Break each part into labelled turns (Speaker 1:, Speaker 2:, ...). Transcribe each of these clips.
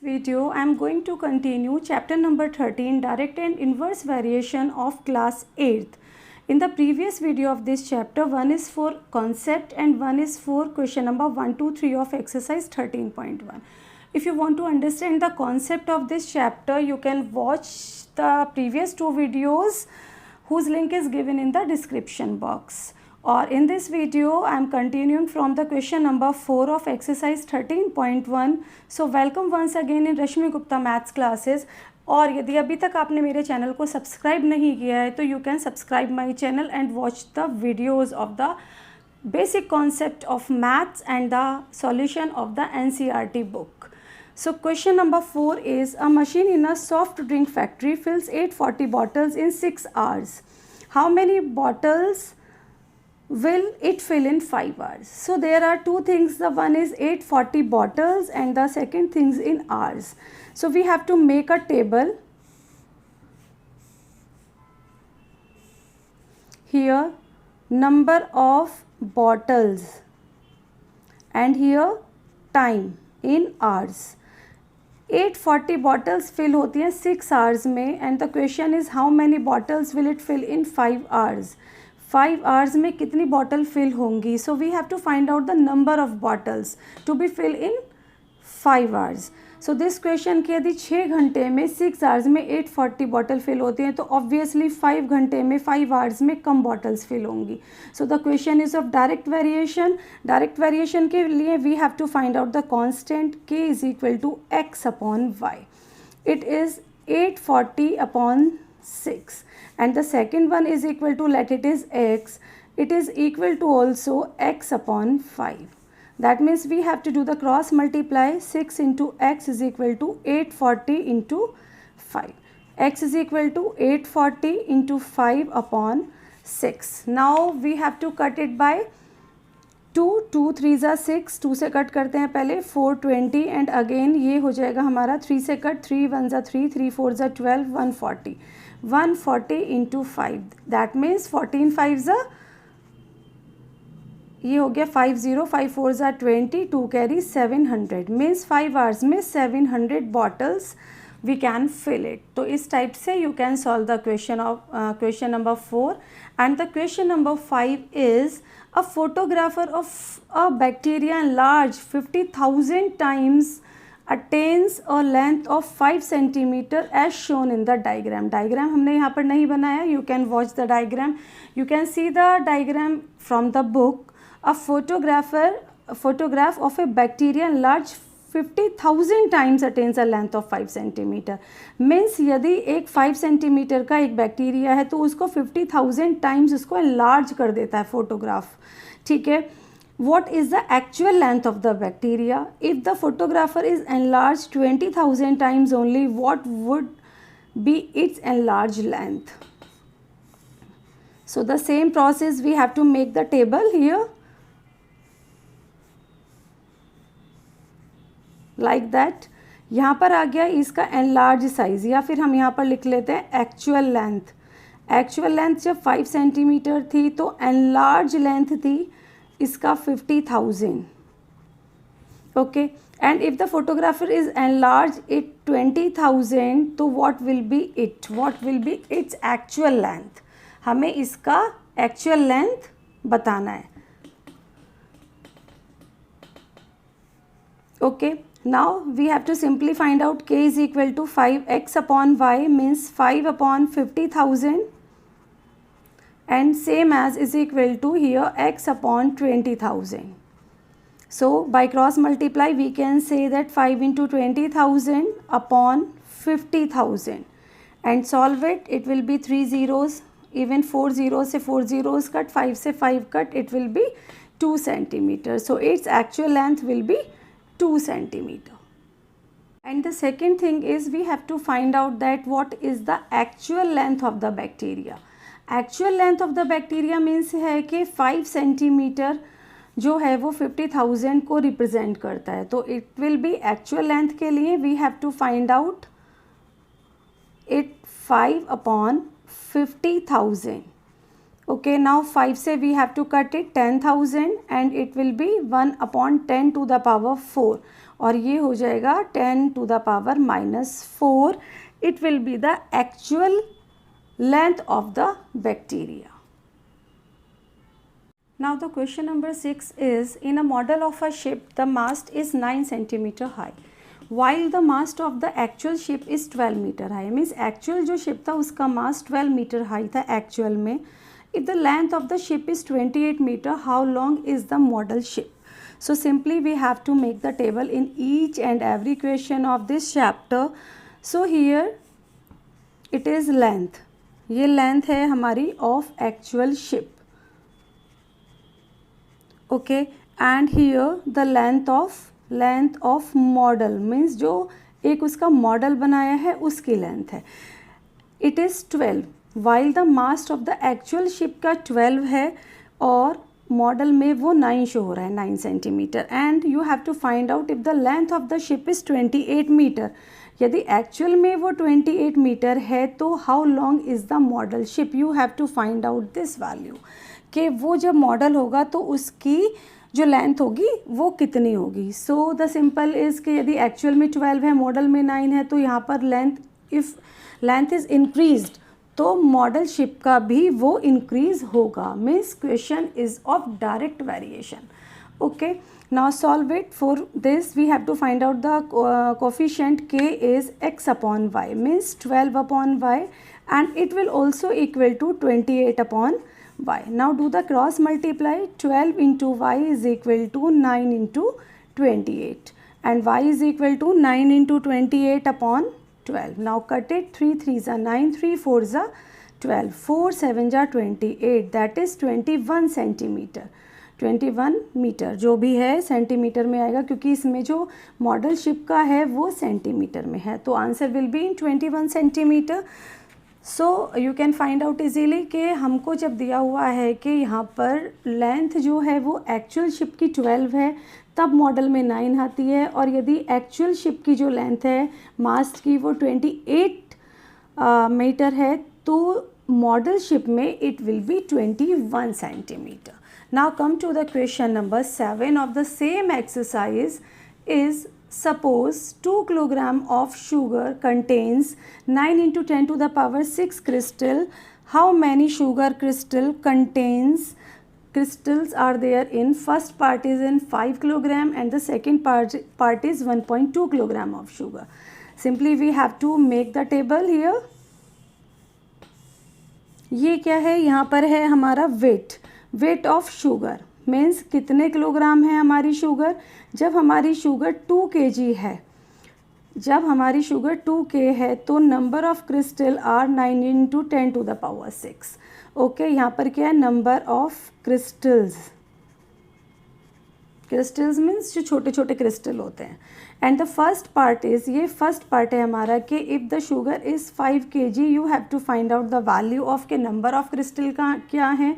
Speaker 1: video I am going to continue chapter number 13, direct and inverse variation of class 8th. In the previous video of this chapter, one is for concept and one is for question number 1, 2, 3 of exercise 13.1. If you want to understand the concept of this chapter, you can watch the previous two videos whose link is given in the description box. Or in this video, I am continuing from the question number 4 of exercise 13.1. So welcome once again in Rashmi Gupta Maths classes. और यदि अभी तक आपने मेरे channel को subscribe नहीं किया है तो you can subscribe my channel and watch the videos of the basic concept of maths and the solution of the NCERT book. So question number 4 is a machine in a soft drink factory fills 840 bottles in 6 hours. How many bottles will it fill in 5 hours? So there are two things. The one is 840 bottles and the second thing is in hours. So we have to make a table. Here number of bottles and here time in hours. 840 bottles fill होती हैं 6 hours में and the question is how many bottles will it fill in 5 hours. 5 hours में कितनी bottle fill होंगी. So we have to find out the number of bottles to be filled in 5 hours. So this question कि यदि 6 घंटे में 6 hours में 840 bottle fill होती हैं तो ऑब्वियसली 5 घंटे में 5 hours में कम बॉटल्स फिल होंगी. So the question is of direct variation. Direct variation के लिए we have to find out the constant k is equal to x upon y. It is 840 upon 6 and the second one is equal to, let it is x, it is equal to also x upon 5. That means we have to do the cross multiply. 6 into x is equal to 840 into 5. X is equal to 840 into 5 upon 6. Now we have to cut it by 2. 2 3s are 6. 2 से cut करते हैं पहले 420 and again ये हो जाएगा हमारा 3 से cut 3 1s are 3 3 4s are 12 140. 140 into 5. That means 14 5s are, ये हो गया 50 5 4s are 20 2 carry 700 means 5 hours में 700 bottles we can fill it. तो इस टाइप से you can solve the question of question number 4 and the question number 5 is a photographer of a bacteria large 50,000 times attains a length of 5 centimeter as shown in the diagram. Diagram हमने यहाँ पर नहीं बनाया. You can watch the diagram. You can see the diagram from the book. A photograph of a bacteria large 50,000 times attains a length of 5 centimeter. Means यदि एक 5 centimeter का एक bacteria है तो उसको 50,000 times उसको enlarge कर देता है फोटोग्राफ. ठीक है. What is the actual length of the bacteria? If the photographer is enlarged 20,000 times only, what would be its enlarged length? So the same process we have to make the table here. Like that. यहाँ पर आ गया इसका enlarge size या फिर हम यहाँ पर लिख लेते हैं एक्चुअल लेंथ. एक्चुअल लेंथ जब 5 सेंटीमीटर थी तो एनलार्ज लेंथ थी इसका 50,000. Okay. And if the photographer is enlarge it 20,000 तो what will be its actual length. हमें इसका एक्चुअल लेंथ बताना है. Okay. Now we have to simply find out k is equal to 5x upon y means 5 upon 50,000 and same as is equal to here x upon 20,000. So by cross multiply we can say that 5 into 20,000 upon 50,000 and solve it. It will be 3 zeros, even 4 zeros से 4 zeros cut, 5 से 5 cut, it will be 2 centimeters. So its actual length will be 2 centimeter. And the second thing is we have to find out that what is the actual length of the bacteria. Actual length of the bacteria means है कि 5 centimeter जो है वो 50,000 को represent करता है. तो it will be actual length के लिए we have to find out it 5 upon 50,000. Okay, now 5 से we have to cut it 10,000 and it will be 1 upon 10 to the power 4. और ये हो जाएगा 10 to the power -4. It will be the actual length of the bacteria. Now the question number 6 is, in a model of a ship the mast is 9 centimeter high while the mast of the actual ship is 12 meter high. Means actual जो ship था उसका mast 12 meter high था actual में. If the length of the ship is 28 meter, how long is the model ship? So simply we have to make the table in each and every question of this chapter. So here it is length. ये length है हमारी of actual ship. Okay, and here the length of model means जो एक उसका model बनाया है उसकी length है. It is 12 while the mast of the actual ship का 12 है और मॉडल में वो 9 शो हो रहा है, 9 centimetre. And you have to find out if the length of the ship is 28 metre. यदि एक्चुअल में वो 28 मीटर है तो how long is the model ship. You have to find out this value कि वो जब मॉडल होगा तो उसकी जो लेंथ होगी वो कितनी होगी. सो द सिंपल इज़ कि यदि एक्चुअल में 12 है, मॉडल में 9 है, तो यहाँ पर इफ़ लेंथ इज़ इंक्रीज्ड तो मॉडल शिप का भी वो इंक्रीज होगा. Means question is of direct variation. Okay, now solve it. For this we have to find out the coefficient k is x upon y means 12 upon y and it will also equal to 28 upon y. Now do the cross multiply. 12 into y is equal to 9 into 28 and y is equal to 9 into 28 upon 12. Now cut it. 3 3s are 9, 3 4s are 12, 4 7s are 28. That is 21 centimetre. 21 metre जो भी है centimetre में आएगा क्योंकि इसमें जो model ship का है वो सेंटीमीटर में है. तो answer will be in 21 centimetre. So you can find out easily कि हमको जब दिया हुआ है कि यहाँ पर लेंथ जो है वो एक्चुअल शिप की 12 है तब मॉडल में 9 आती है, और यदि एक्चुअल शिप की जो लेंथ है मास्ट की वो 28 मीटर है तो मॉडल शिप में it will be 21 centimetre. Now come to the question number 7 of the same exercise is suppose 2 kilogram of sugar contains 9 into 10 to the power 6 crystal. How many sugar crystals are there in first part is in 5 kilogram and the second part is 1.2 kilogram of sugar. Simply we have to make the table here. ये क्या है, यहाँ पर है हमारा weight of sugar means कितने kilogram है हमारी शुगर. जब हमारी शुगर 2 kg है, जब हमारी शुगर 2 k है तो number of crystal are 9 into 10 to the power 6. Okay, यहाँ पर क्या है, नंबर ऑफ क्रिस्टल्स मीन्स जो छोटे छोटे क्रिस्टल होते हैं. And the first part is, ये फर्स्ट पार्ट है हमारा कि if the sugar is 5 kg you have to find out the value of k number of crystal का क्या है.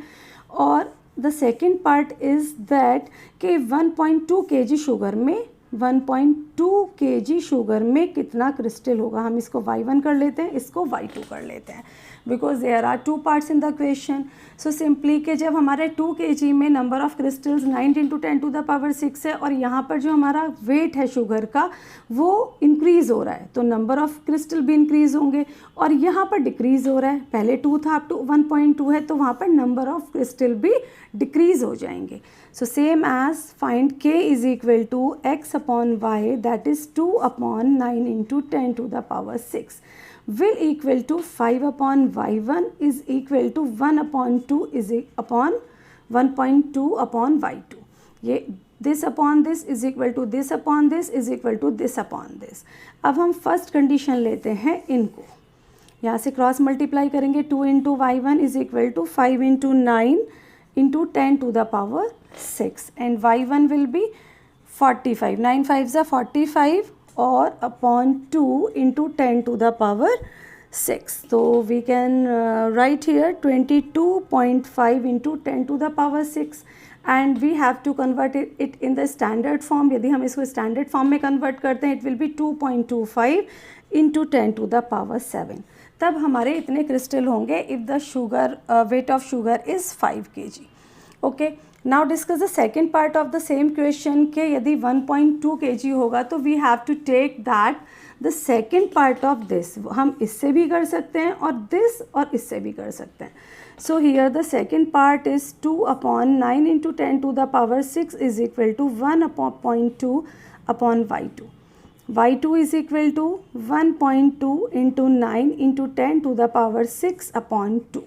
Speaker 1: और the second part is that कि 1.2 kg शुगर में 1.2 kg शुगर में कितना क्रिस्टल होगा. हम इसको y1 कर लेते हैं, इसको y2 कर लेते हैं because there are 2 parts in the question. So simply कि जब हमारे 2 kg में number of crystals 9 into 10 to the power 6 है और यहाँ पर जो हमारा वेट है शुगर का वो इंक्रीज़ हो रहा है तो नंबर ऑफ क्रिस्टल भी इंक्रीज़ होंगे, और यहाँ पर डिक्रीज़ हो रहा है, पहले 2 था अब टू 1.2 है तो वहाँ पर नंबर ऑफ क्रिस्टल भी डिक्रीज़ हो जाएंगे. So same as find k is equal to x upon y, that is 2 upon 9 into 10 to the power 6 will equal to 5 upon y1 is equal to 1 upon 2 is upon 1.2 upon y2. ये this upon this is equal to this upon this is equal to this upon this. अब हम first condition लेते हैं इनको, यहाँ से cross multiply करेंगे. 2 into y1 is equal to 5 into 9 into 10 to the power 6 and y1 will be 45. 9 5s are 45 or upon 2 into 10 to the power 6. So we can write here 22.5 into 10 to the power 6 and we have to convert it in the standard form. यदि हम इसको standard form में convert करते हैं it will be 2.25 into 10 to the power 7. तब हमारे इतने crystal होंगे if the sugar weight of sugar is 5 kg. Okay, now discuss the second part of the same question के यदि 1.2 kg होगा तो we have to take that the second part of this, हम इससे भी कर सकते हैं और इससे भी कर सकते हैं. So here the second part is 2/9 × 10 to the power 6 is equal to 1/0.2 upon y2. y2 is equal to 1.2 into 9 into 10 to the power 6 upon 2.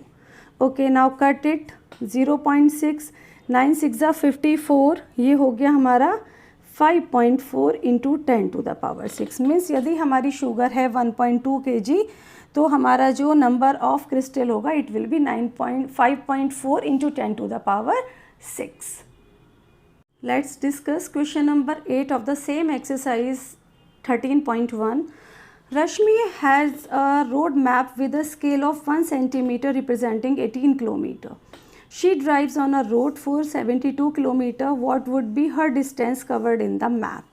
Speaker 1: Okay, now cut it. 0.6, 9 6 54, ये हो गया हमारा 5.4 into 10 to the power 6. Means यदि हमारी sugar है 1.2 kg तो हमारा जो नंबर ऑफ क्रिस्टल होगा it will B 5.4 into 10 to the power 6. Let's discuss question number 8 of the same exercise 13.1. Rashmi has a road map with a scale of 1 centimeter representing 18 kilometer. She drives on a road for 72 kilometer. What would be her distance covered in the map?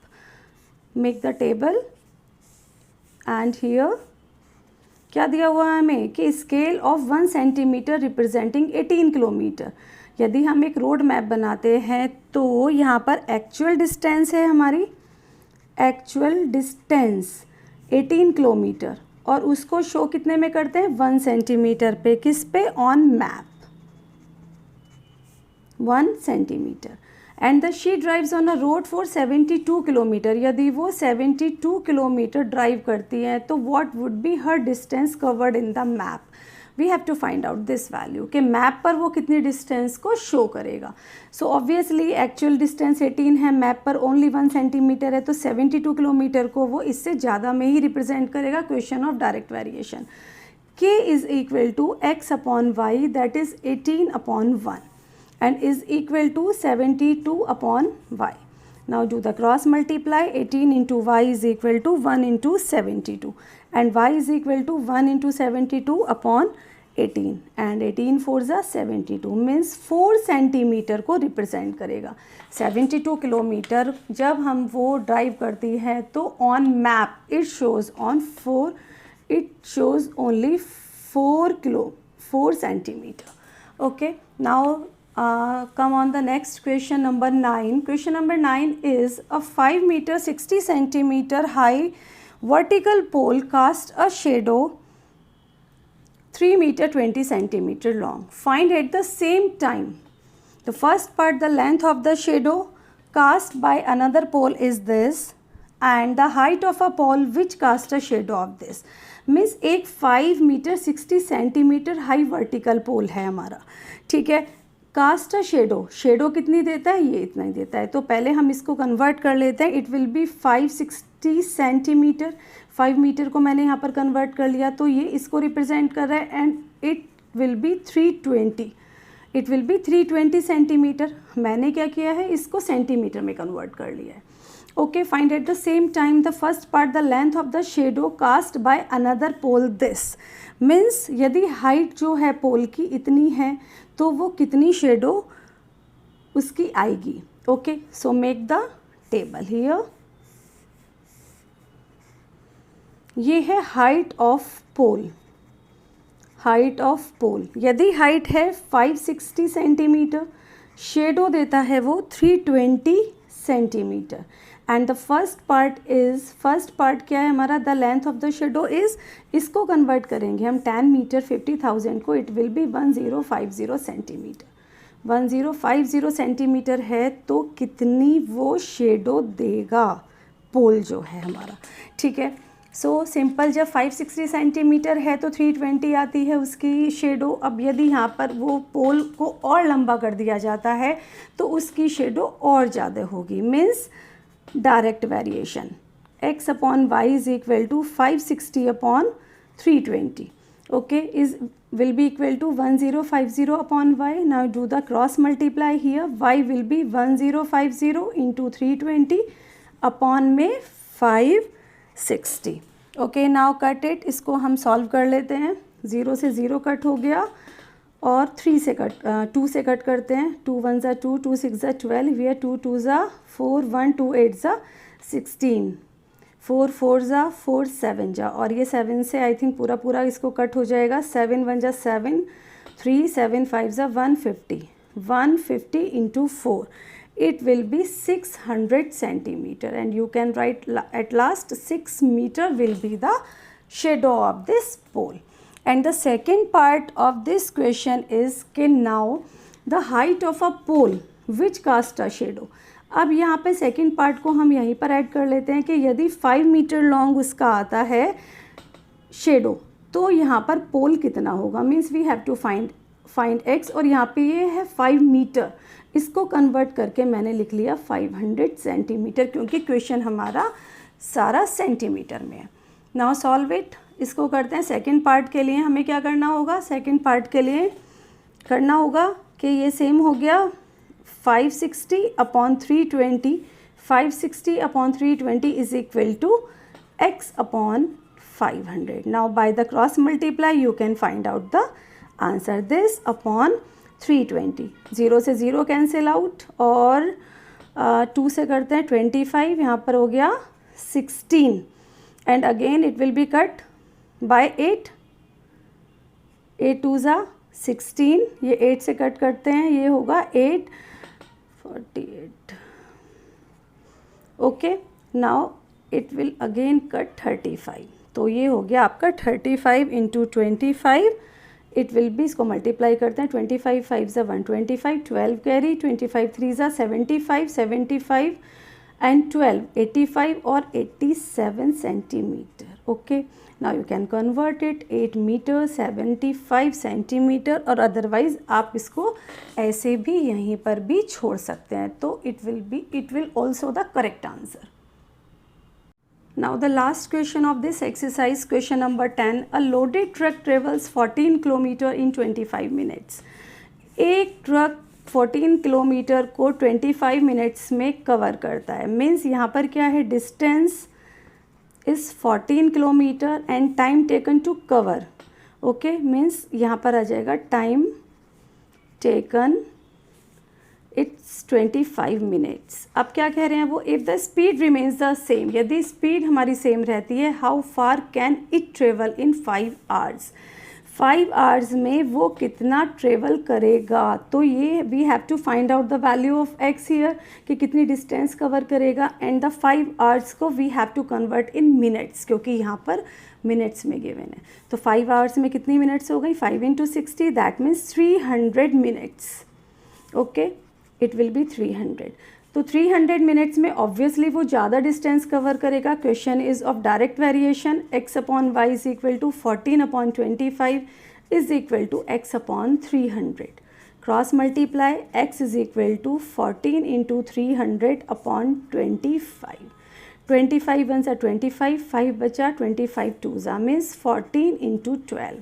Speaker 1: Make the table. And here क्या दिया हुआ है हमें कि scale of 1 centimetre representing 18 kilometre. यदि हम एक road map बनाते हैं तो यहाँ पर एक्चुअल डिस्टेंस है हमारी, एक्चुअल डिस्टेंस 18 किलोमीटर और उसको शो कितने में करते हैं 1 सेंटीमीटर पे. किस पे? On map 1 centimetre. And the she drives on a road for 72 kilometre. यदि वो 72 किलोमीटर ड्राइव करती हैं तो what would be her distance covered in the map. We have to find out this value कि map पर वो कितनी distance को शो करेगा. सो ऑब्वियसली एक्चुअल डिस्टेंस 18 है, मैप पर ओनली 1 सेंटीमीटर है तो 72 किलोमीटर को वो इससे ज़्यादा में ही रिप्रेजेंट करेगा. Question of direct variation. k is equal to x upon y that is 18 upon 1 and is equal to 72 upon y. Now do the cross multiply. 18 into y is equal to 1 into 72 and y is equal to 1 into 72 upon 18 and 18 4s are 72 means 4 centimetre को represent करेगा. 72 kilometre जब हम वो drive करती है तो on map it shows on 4, it shows only 4 centimetre. Okay, now come on the next question number 9. Question number 9 is a 5 meter 60 centimeter high vertical pole cast a shadow 3 meter 20 centimeter long. Find at the same time the first part, the length of the shadow cast by another pole is this and the height of a pole which cast a shadow of this. मीन्स एक 5 metre 60 centimetre high vertical pole है हमारा. ठीक है, cast a shadow कितनी देता है? ये इतना ही देता है. तो पहले हम इसको कन्वर्ट कर लेते हैं. It will be 560 centimetre. 5 metre को मैंने यहाँ पर कन्वर्ट कर लिया तो ये इसको रिप्रेजेंट कर रहा है and it will B 320 centimetre. मैंने क्या किया है, इसको सेंटीमीटर में कन्वर्ट कर लिया है. Okay, find at the same time the first part the length of the shadow cast by another pole this. Means यदि हाइट जो है पोल की इतनी है तो वो कितनी शेडो उसकी आएगी. Okay, so make the table here. ये है height of pole. Height of pole यदि हाइट है 560 सेंटीमीटर, शेडो देता है वो 320 centimetre and the first part क्या है हमारा, the length of the shadow is, इसको कन्वर्ट करेंगे हम 10 मीटर 50,000 को, it will B 1050 centimetre. 1050 centimetre है तो कितनी वो शेडो देगा पोल जो है हमारा. ठीक है, सो सिंपल, जब 560 सेंटीमीटर है तो 320 आती है उसकी शेडो. अब यदि यहाँ पर वो पोल को और लंबा कर दिया जाता है तो उसकी शेडो और ज़्यादा होगी. Means direct variation x upon y is equal to 560 upon 320. Okay, is will be equal to 1050 upon y. Now do the cross multiply here. Y will be 1050 into 320 upon में 560. Okay, now cut it. इसको हम solve कर लेते हैं. 0 से 0 cut हो गया और 2 से कट करते हैं. 2 1 ज़ा 2, 2 6 ज़ा 12, वी 2 2 ज़ा 4, 1 2 8 ज़ा 16, 4 4 ज़ा 4 7 जा और ये 7 से आई थिंक पूरा इसको कट हो जाएगा. 7 1 ज़ा 7, 3 7 5 ज़ा 150, 150 into 4, it will be 600 centimeter, and you can write at last 6 meter will be the shadow of this pole. And the second part of this question is कि now the height of a pole which cast a shadow. अब यहाँ पे second part को हम यहीं पर add कर लेते हैं कि यदि 5 मीटर लॉन्ग उसका आता है शेडो, तो यहाँ पर पोल कितना होगा. Means we have to find x, और यहाँ पे ये है 5 मीटर. इसको कन्वर्ट करके मैंने लिख लिया 500 सेंटीमीटर, क्योंकि क्वेश्चन हमारा सारा सेंटीमीटर में है. Now solve it. इसको करते हैं सेकेंड पार्ट के लिए. हमें क्या करना होगा, सेकेंड पार्ट के लिए करना होगा कि ये सेम हो गया 560 upon 320. 560 upon 320 is equal to x upon 500. Now by the cross multiply you can find out the answer. This upon 320. 0 से 0 कैंसिल आउट, और 2 से करते हैं 25. यहाँ पर हो गया 16, and again it will B cut by 8. 8 2 ज़ा 16. ये 8 से कट करते हैं, ये होगा 8 48. Okay, now it will again cut 35. तो ये हो गया आपका 35 इंटू 25. इट विल बी, इसको मल्टीप्लाई करते हैं. 25 5 ज़ा 125, 12 कैरी, 25 3 ज़ा 75, 75 एंड 12 85 और 87 centimetre. Okay, now you can convert it 8 metre 75 centimetre, और अदरवाइज आप इसको ऐसे भी यहीं पर भी छोड़ सकते हैं. तो it will also the correct answer. Now the last question of this exercise, question number 10. A loaded truck travels 14 kilometer in 25 minutes. एक ट्रक 14 किलोमीटर को 25 मिनट्स में कवर करता है. मीन्स यहाँ पर क्या है, distance is 14 kilometre and time taken to cover. Okay, means यहाँ पर आ जाएगा टाइम टेकन, इट्स 25 मिनट्स. अब क्या कह रहे हैं वो, if the speed remains the same, यदि स्पीड हमारी सेम रहती है, how far can it travel in 5 hours. 5 hours में वो कितना ट्रेवल करेगा. तो ये we have to find out the value of x here, कि कितनी डिस्टेंस कवर करेगा, एंड द 5 आवर्स को we have to convert in minutes, क्योंकि यहाँ पर मिनट्स में गिवन है. तो 5 आवर्स में कितनी मिनट्स हो गई, 5 into 60, that means 300 minutes. Okay, it will be 300. तो 300 मिनट्स में ऑब्वियसली वो ज़्यादा डिस्टेंस कवर करेगा. Question is of direct variation. x upon y is equal to 14 upon 25 is equal to x upon 300. Cross multiply, x is equal to 14 into 300 upon 25. 25 one सा 25, 5 बचा, 25 2 ज़ा means 14 into 12.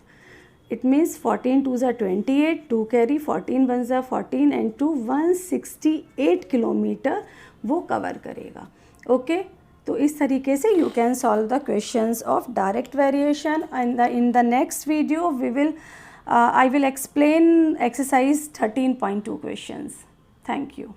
Speaker 1: It means 14 2 ज़ा 28, 2 carry, 14 1 ज़ा 14 and 2 168 kilometre वो cover करेगा. Okay, तो इस तरीके से you can solve the questions of direct variation. And in the next video I will explain exercise 13.2 questions. Thank you.